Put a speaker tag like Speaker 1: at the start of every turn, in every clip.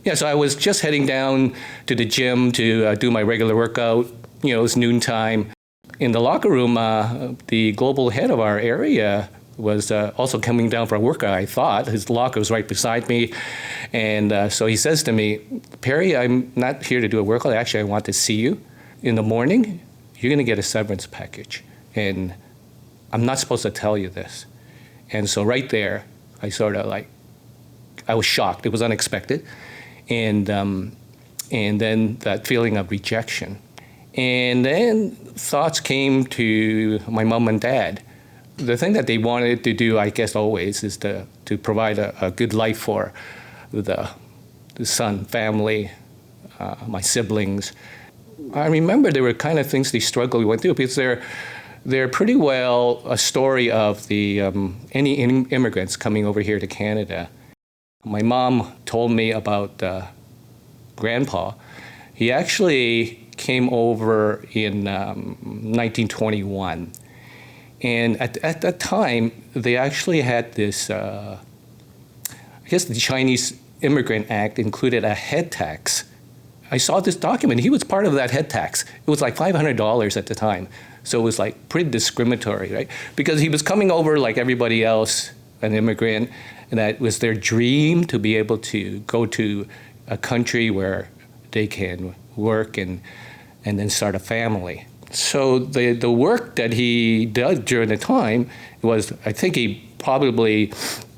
Speaker 1: Yeah, so I was just heading down to the gym to do my regular workout. It was noontime. In the locker room, the global head of our area was also coming down for a workout, I thought. His locker was right beside me. And so he says to me, Perry, I'm not here to do a workout. Actually, I want to see you. In the morning, you're going to get a severance package. And I'm not supposed to tell you this. And so right there, I was shocked. It was unexpected. And then that feeling of rejection. And then thoughts came to my mom and dad. The thing that they wanted to do, I guess always, is to provide a good life for the son, family, my siblings. I remember there were kind of things they struggled with too, because they're pretty well a story of the any immigrants coming over here to Canada. My mom told me about Grandpa. He actually came over in 1921. And at that time, they actually had this, I guess the Chinese Immigrant Act included a head tax. I saw this document. He was part of that head tax. It was like $500 at the time. So it was like pretty discriminatory, right? Because he was coming over like everybody else, an immigrant, and that was their dream to be able to go to a country where they can work and then start a family. So the work that he did during the time was, I think he probably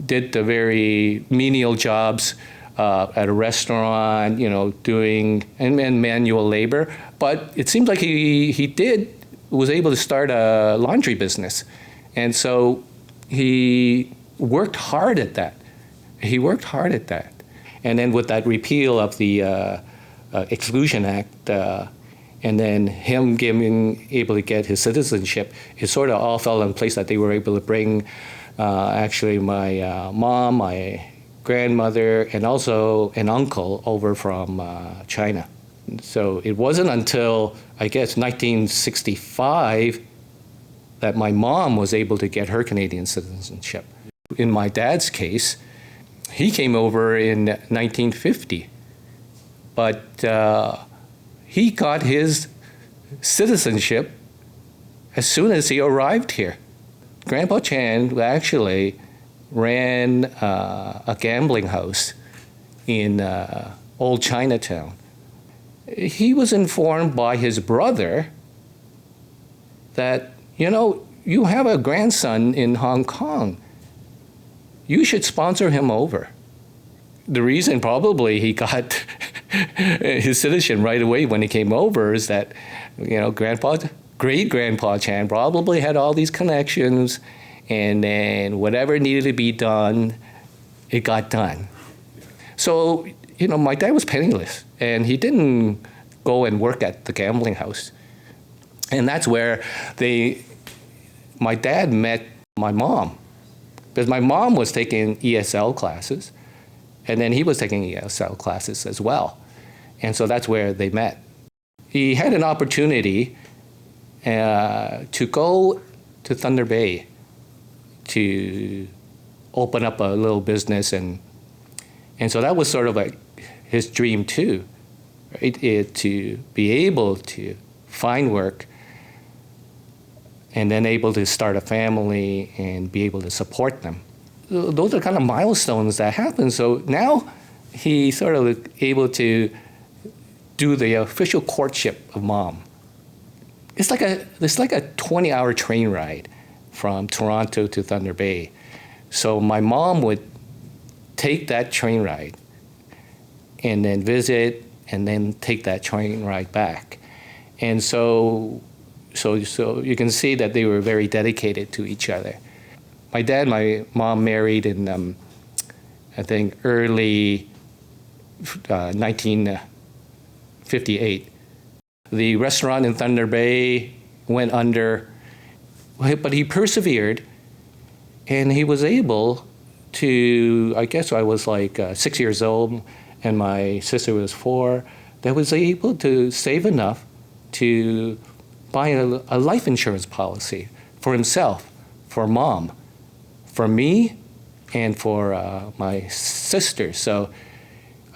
Speaker 1: did the very menial jobs at a restaurant, doing and manual labor. But it seems like he was able to start a laundry business. And so he worked hard at that. And then with that repeal of the Exclusion Act, and then him able to get his citizenship, it sort of all fell in place that they were able to bring actually my mom, my grandmother, and also an uncle over from China. So it wasn't until, I guess, 1965 that my mom was able to get her Canadian citizenship. In my dad's case, he came over in 1950, but he got his citizenship as soon as he arrived here. Grandpa Chan actually ran a gambling house in old Chinatown. He was informed by his brother that, you have a grandson in Hong Kong. You should sponsor him over. The reason probably he got his citizenship right away when he came over is that, great-grandpa Chan probably had all these connections, and then whatever needed to be done, it got done. So, my dad was penniless, and he didn't go and work at the gambling house. And that's where my dad met my mom, because my mom was taking ESL classes, and then he was taking ESL classes as well. And so that's where they met. He had an opportunity to go to Thunder Bay to open up a little business, and so that was sort of like his dream too, right? To be able to find work and then able to start a family and be able to support them. Those are kind of milestones that happen. So now he's sort of able to do the official courtship of mom. It's like a 20-hour train ride from Toronto to Thunder Bay. So my mom would take that train ride and then visit and then take that train ride back. And so you can see that they were very dedicated to each other. My dad and my mom married in, I think, early 1958. The restaurant in Thunder Bay went under, but he persevered, and he was able to, I guess I was like 6 years old, and my sister was 4, that was able to save enough to buy a life insurance policy for himself, for mom, for me, and for my sister. So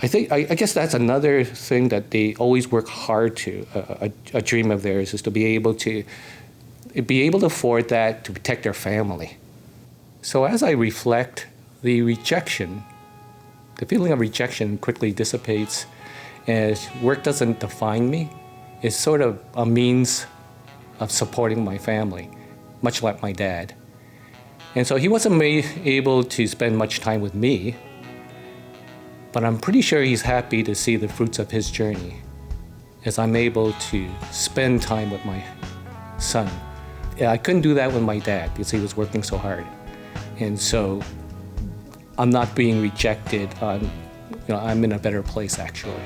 Speaker 1: I guess that's another thing that they always work hard to. A dream of theirs is to be able to afford that to protect their family. So as I reflect, the feeling of rejection quickly dissipates, as work doesn't define me. It's sort of a means of supporting my family, much like my dad. And so he wasn't able to spend much time with me, but I'm pretty sure he's happy to see the fruits of his journey as I'm able to spend time with my son. I couldn't do that with my dad because he was working so hard. And so I'm not being rejected. I'm in a better place, actually.